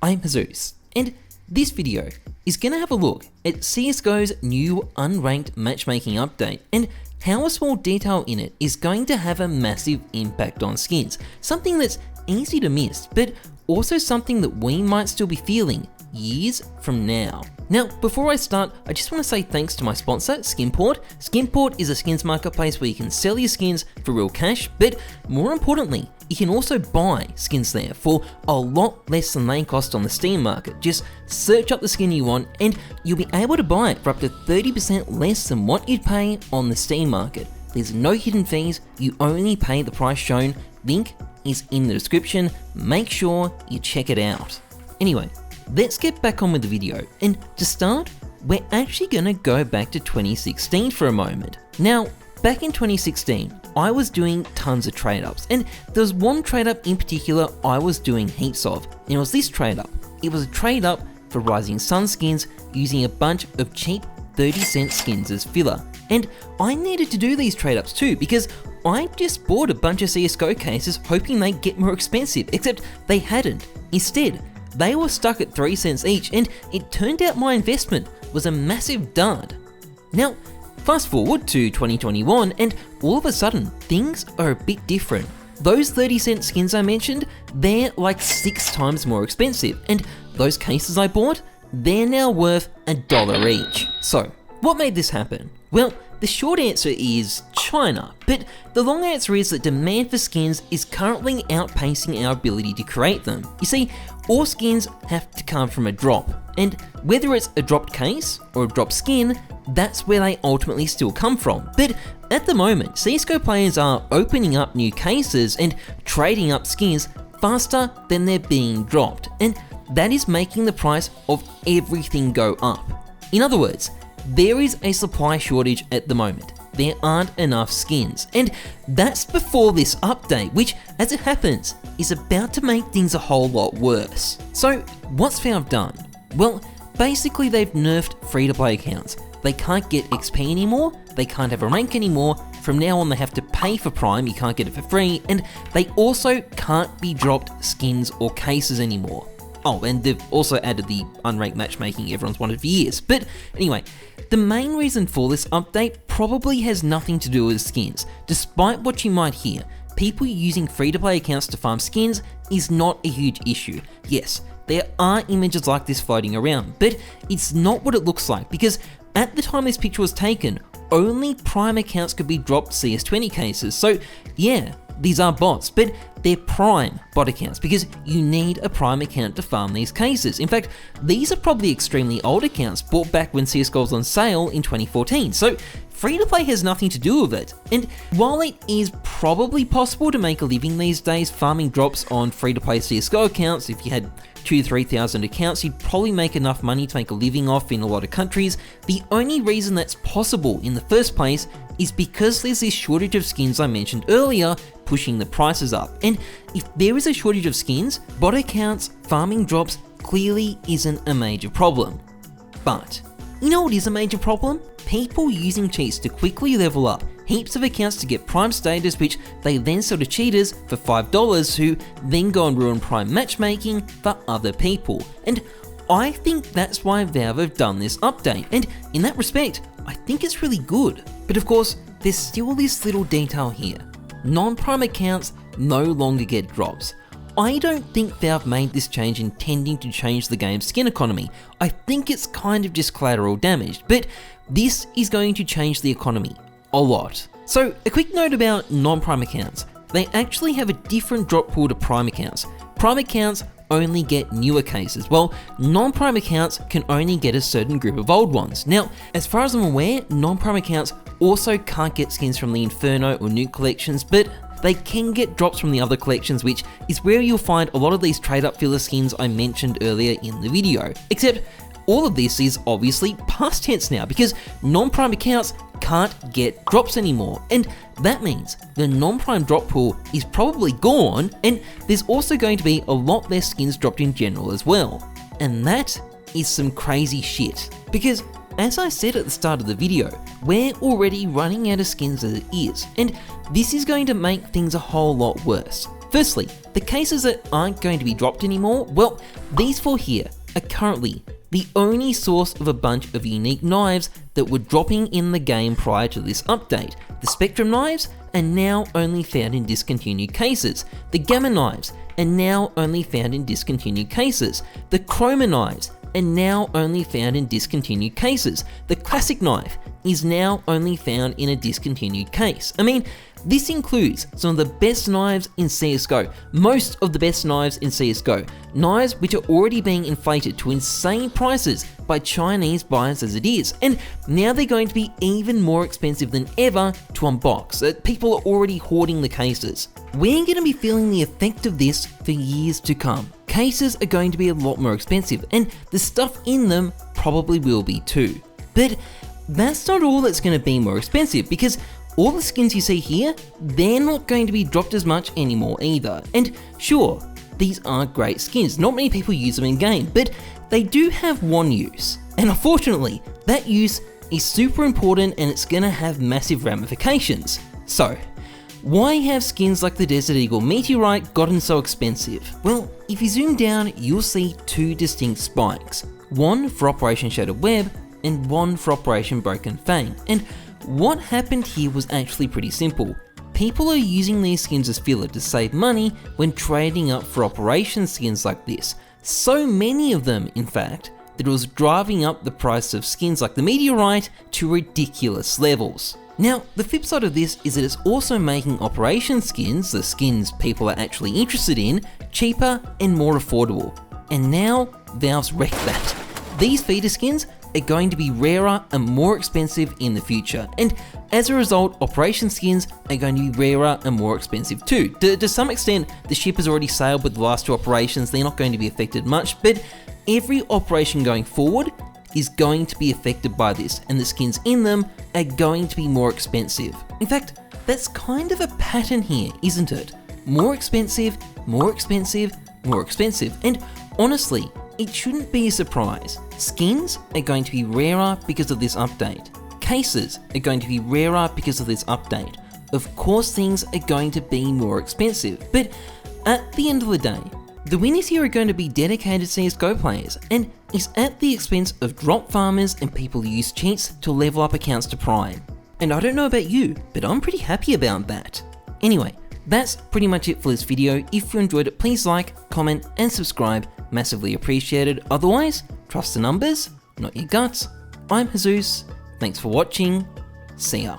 I'm Heyzeus, and this video is going to have a look at CSGO's new unranked matchmaking update and how a small detail in it is going to have a massive impact on skins. Something that's easy to miss, but also something that we might still be feeling years from now. Now, before I start, I just want to say thanks to my sponsor, Skinport. Skinport is a skins marketplace where you can sell your skins for real cash, but more importantly, you can also buy skins there for a lot less than they cost on the Steam market. Just search up the skin you want and you'll be able to buy it for up to 30% less than what you'd pay on the Steam market. There's no hidden fees, you only pay the price shown. Link is in the description, make sure you check it out. Anyway, let's get back on with the video, and to start, we're actually gonna go back to 2016 for a moment. Now, back in 2016, I was doing tons of trade-ups, and there was one trade-up in particular I was doing heaps of, and it was this trade-up. It was a trade-up for Rising Sun skins using a bunch of cheap 30-cent skins as filler, and I needed to do these trade-ups too because I just bought a bunch of CSGO cases hoping they'd get more expensive, except they hadn't. Instead, they were stuck at 3 cents each, and it turned out my investment was a massive dud. Now, fast forward to 2021, and all of a sudden, things are a bit different. Those 30-cent skins I mentioned, they're like 6 times more expensive, and those cases I bought, they're now worth $1 each. So, what made this happen? Well, the short answer is China, but the long answer is that demand for skins is currently outpacing our ability to create them. You see, all skins have to come from a drop, and whether it's a dropped case or a dropped skin, that's where they ultimately still come from. But at the moment, CSGO players are opening up new cases and trading up skins faster than they're being dropped, and that is making the price of everything go up. In other words, there is a supply shortage at the moment. There aren't enough skins, and that's before this update, which, as it happens, is about to make things a whole lot worse. So, what's Valve done? Well, basically they've nerfed free-to-play accounts. They can't get XP anymore, they can't have a rank anymore, from now on they have to pay for Prime, you can't get it for free, and they also can't be dropped skins or cases anymore. Oh, and they've also added the unranked matchmaking everyone's wanted for years. But anyway, the main reason for this update probably has nothing to do with skins. Despite what you might hear, people using free-to-play accounts to farm skins is not a huge issue. Yes, there are images like this floating around, but it's not what it looks like because at the time this picture was taken, only Prime accounts could be dropped CS20 cases. So yeah, these are bots, but they're Prime bot accounts because you need a Prime account to farm these cases. In fact, these are probably extremely old accounts bought back when CSGO was on sale in 2014, so free-to-play has nothing to do with it. And while it is probably possible to make a living these days farming drops on free-to-play CSGO accounts, if you had 2,000 to 3,000 accounts, you'd probably make enough money to make a living off in a lot of countries. The only reason that's possible in the first place is because there's this shortage of skins I mentioned earlier, pushing the prices up. And if there is a shortage of skins, bot accounts farming drops clearly isn't a major problem. But you know what is a major problem? People using cheats to quickly level up heaps of accounts to get Prime status, which they then sell to cheaters for $5, who then go and ruin Prime matchmaking for other people. And I think that's why Valve have done this update, and in that respect, I think it's really good. But of course, there's still this little detail here. Non-Prime accounts no longer get drops. I don't think Valve made this change intending to change the game's skin economy. I think it's kind of just collateral damage, but this is going to change the economy a lot. So a quick note about non-Prime accounts. They actually have a different drop pool to Prime accounts. Prime accounts only get newer cases, while non-Prime accounts can only get a certain group of old ones. Now, as far as I'm aware, non-Prime accounts also can't get skins from the Inferno or Nuke collections, but they can get drops from the other collections, which is where you'll find a lot of these trade-up filler skins I mentioned earlier in the video. Except, all of this is obviously past tense now, because non-Prime accounts can't get drops anymore, and that means the non-Prime drop pool is probably gone, and there's also going to be a lot less skins dropped in general as well. And that is some crazy shit, because as I said at the start of the video, we're already running out of skins as it is, and this is going to make things a whole lot worse. Firstly, the cases that aren't going to be dropped anymore, well, these 4 here are currently the only source of a bunch of unique knives that were dropping in the game prior to this update. The Spectrum knives are now only found in discontinued cases. The Gamma knives are now only found in discontinued cases. The Chroma knives are now only found in discontinued cases. The Classic knife is now only found in a discontinued case. I mean, this includes some of the best knives in CSGO, most of the best knives in CSGO, knives which are already being inflated to insane prices by Chinese buyers as it is, and now they're going to be even more expensive than ever to unbox. People are already hoarding the cases. We're going to be feeling the effect of this for years to come. Cases are going to be a lot more expensive, and the stuff in them probably will be too. But that's not all that's going to be more expensive, because all the skins you see here, they're not going to be dropped as much anymore either. And sure, these are great skins, not many people use them in game, but they do have one use. And unfortunately, that use is super important and it's going to have massive ramifications. So, why have skins like the Desert Eagle Meteorite gotten so expensive? Well, if you zoom down, you'll see 2 distinct spikes. One for Operation Shattered Web, and one for Operation Broken Fang. And what happened here was actually pretty simple. People are using these skins as filler to save money when trading up for operation skins like this. So many of them, in fact, that it was driving up the price of skins like the Meteorite to ridiculous levels. Now, the flip side of this is that it's also making operation skins, the skins people are actually interested in, cheaper and more affordable. And now, Valve's wrecked that. These feeder skins are going to be rarer and more expensive in the future, and as a result, operation skins are going to be rarer and more expensive too. To some extent, the ship has already sailed with the last 2 operations, they're not going to be affected much, but every operation going forward is going to be affected by this, and the skins in them are going to be more expensive. In fact, that's kind of a pattern here, isn't it? More expensive, more expensive, more expensive, and honestly, it shouldn't be a surprise. Skins are going to be rarer because of this update. Cases are going to be rarer because of this update. Of course, things are going to be more expensive, but at the end of the day, the winners here are going to be dedicated CSGO players, and it's at the expense of drop farmers and people who use cheats to level up accounts to Prime. And I don't know about you, but I'm pretty happy about that. Anyway, that's pretty much it for this video. If you enjoyed it, please like, comment, and subscribe. Massively appreciated. Otherwise, trust the numbers, not your guts. I'm Heyzeus. Thanks for watching. See ya.